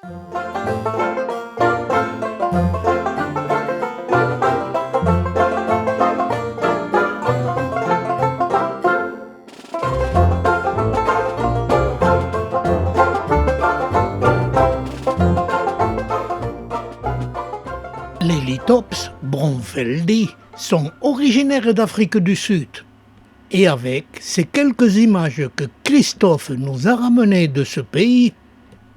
Les lithops bromfeldi sont originaires d'Afrique du Sud. Et avec ces quelques images que Christophe nous a ramenées de ce pays,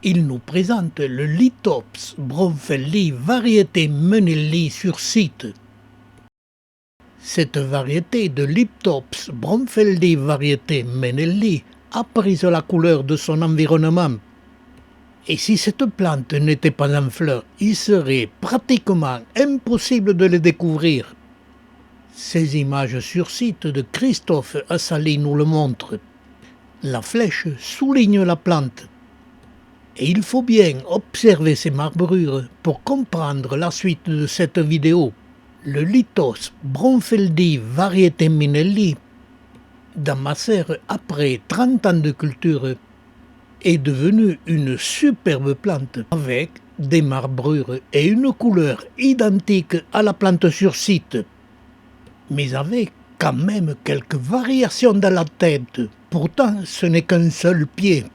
il nous présente le Lithops bromfeldi variété Menelli sur site. Cette variété de Lithops bromfeldi variété Menelli a pris la couleur de son environnement. Et si cette plante n'était pas en fleurs, il serait pratiquement impossible de les découvrir. Ces images sur site de Christophe Assali nous le montrent. La flèche souligne la plante. Et il faut bien observer ces marbrures pour comprendre la suite de cette vidéo. Le Lithops bromfeldi variété Menelli, dans ma serre après 30 ans de culture, est devenue une superbe plante avec des marbrures et une couleur identique à la plante sur site, mais avec quand même quelques variations dans la tête. Pourtant, ce n'est qu'un seul pied,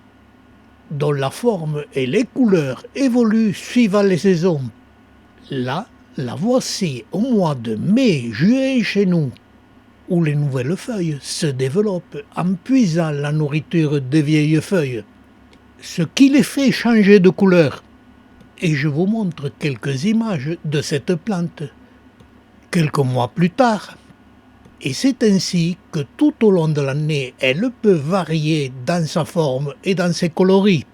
dont la forme et les couleurs évoluent suivant les saisons. Là, la voici au mois de mai-juin chez nous, où les nouvelles feuilles se développent en puisant la nourriture des vieilles feuilles, ce qui les fait changer de couleur. Et je vous montre quelques images de cette plante quelques mois plus tard. Et c'est ainsi que tout au long de l'année, elle peut varier dans sa forme et dans ses coloris.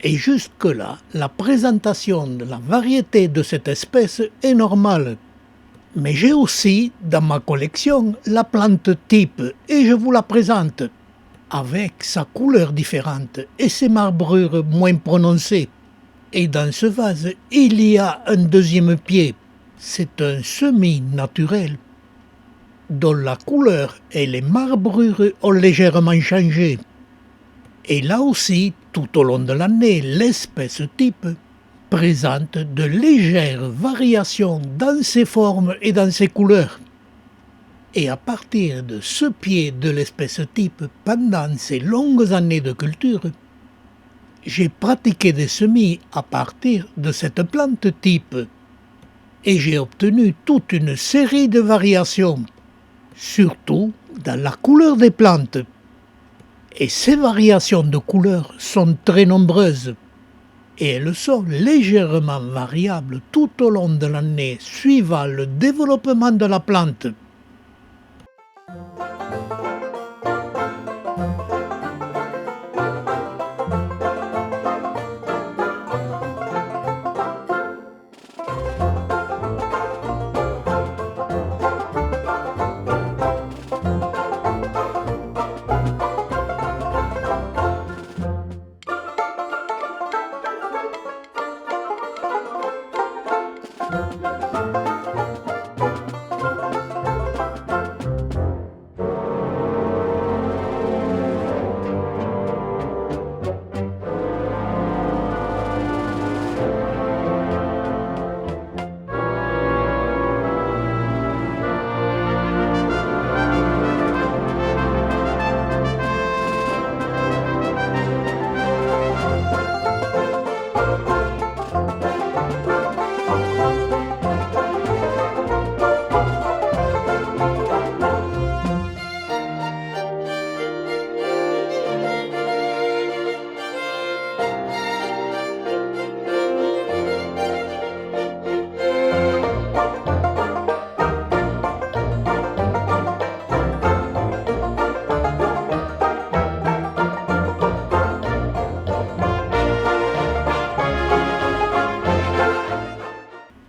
Et jusque-là, la présentation de la variété de cette espèce est normale. Mais j'ai aussi dans ma collection la plante type et je vous la présente, avec sa couleur différente et ses marbrures moins prononcées. Et dans ce vase, il y a un deuxième pied. C'est un semis naturel, dont la couleur et les marbrures ont légèrement changé. Et là aussi, tout au long de l'année, l'espèce type présente de légères variations dans ses formes et dans ses couleurs. Et à partir de ce pied de l'espèce type, pendant ces longues années de culture, j'ai pratiqué des semis à partir de cette plante type. Et j'ai obtenu toute une série de variations, surtout dans la couleur des plantes. Et ces variations de couleurs sont très nombreuses et elles sont légèrement variables tout au long de l'année suivant le développement de la plante.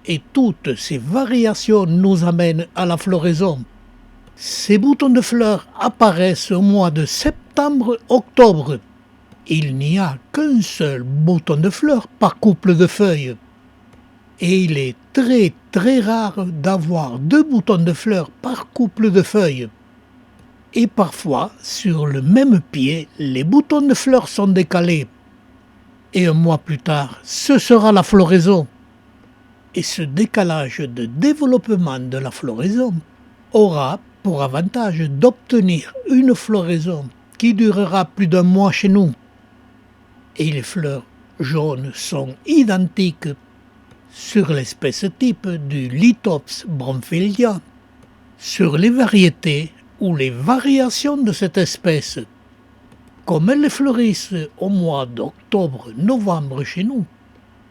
Et toutes ces variations nous amènent à la floraison. Ces boutons de fleurs apparaissent au mois de septembre-octobre. Il n'y a qu'un seul bouton de fleurs par couple de feuilles. Et il est très très rare d'avoir 2 boutons de fleurs par couple de feuilles. Et parfois, sur le même pied, les boutons de fleurs sont décalés. Et un mois plus tard, ce sera la floraison. Et ce décalage de développement de la floraison aura pour avantage d'obtenir une floraison qui durera plus d'1 mois chez nous. Et les fleurs jaunes sont identiques sur l'espèce type du Lithops bromfeldia, sur les variétés ou les variations de cette espèce. Comme elles fleurissent au mois d'octobre-novembre chez nous,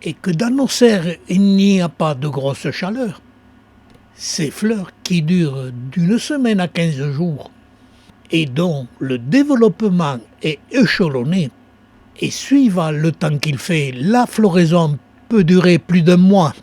et que dans nos serres il n'y a pas de grosse chaleur, ces fleurs qui durent d'1 semaine à 15 jours et dont le développement est échelonné, et suivant le temps qu'il fait, la floraison peut durer plus d'1 mois.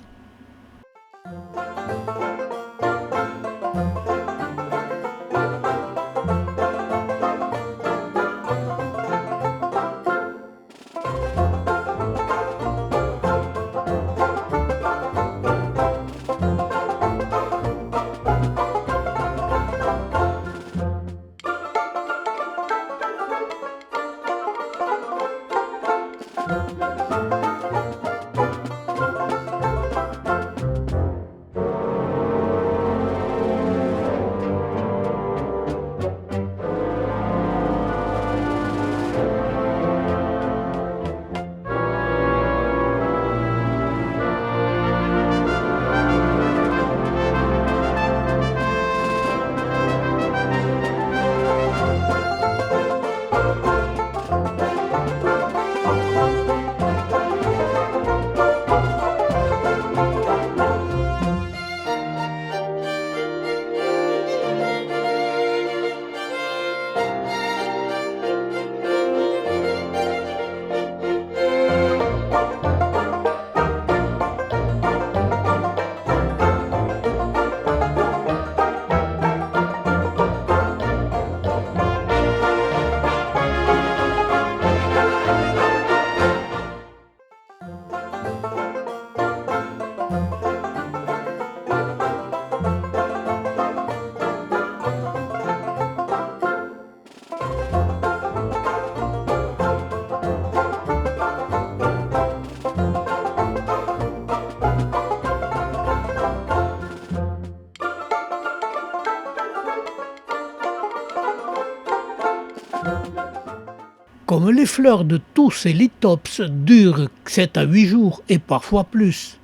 Comme les fleurs de tous ces lithops durent 7 à 8 jours et parfois plus,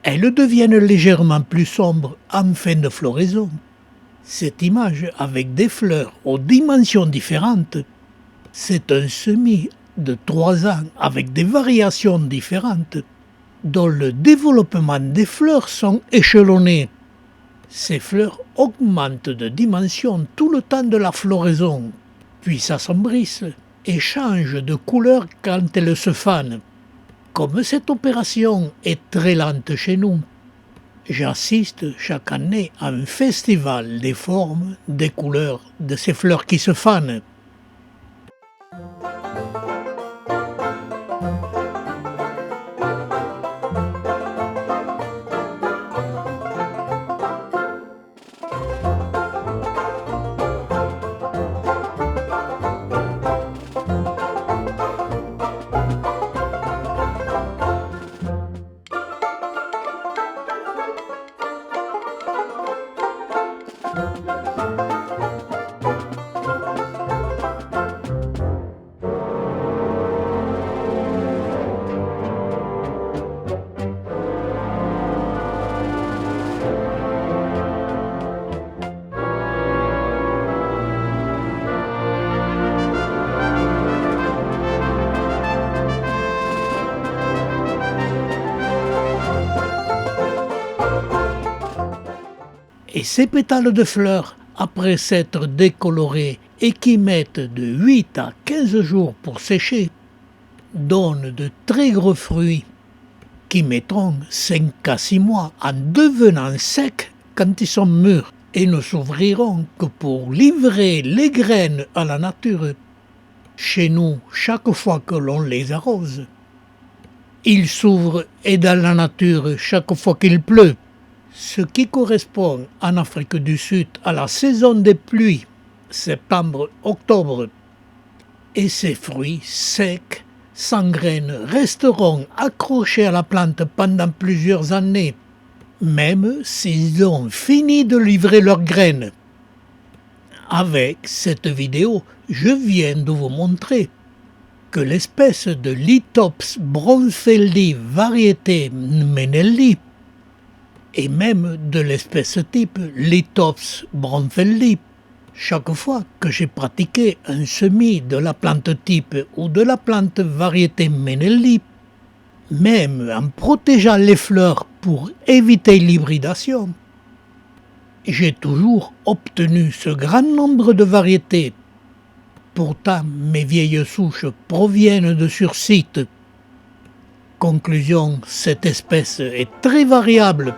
elles deviennent légèrement plus sombres en fin de floraison. Cette image avec des fleurs aux dimensions différentes, c'est un semis de 3 ans avec des variations différentes, dont le développement des fleurs sont échelonnés. Ces fleurs augmentent de dimension tout le temps de la floraison, puis s'assombrissent et changent de couleur quand elles se fanent. Comme cette opération est très lente chez nous, j'assiste chaque année à un festival des formes, des couleurs de ces fleurs qui se fanent. Et ces pétales de fleurs, après s'être décolorés et qui mettent de 8 à 15 jours pour sécher, donnent de très gros fruits qui mettront 5 à 6 mois en devenant secs quand ils sont mûrs. et ne s'ouvriront que pour livrer les graines à la nature. Chez nous, chaque fois que l'on les arrose, ils s'ouvrent et dans la nature chaque fois qu'il pleut, ce qui correspond en Afrique du Sud à la saison des pluies, septembre-octobre. Et ces fruits secs, sans graines, resteront accrochés à la plante pendant plusieurs années, même s'ils ont fini de livrer leurs graines. Avec cette vidéo, je viens de vous montrer que l'espèce de Lithops bromfeldi variété Mennelli et même de l'espèce type Lithops bromfeldi, chaque fois que j'ai pratiqué un semis de la plante type ou de la plante variété Mennelli, même en protégeant les fleurs pour éviter l'hybridation, j'ai toujours obtenu ce grand nombre de variétés. Pourtant, mes vieilles souches proviennent de sur-site. Conclusion, cette espèce est très variable.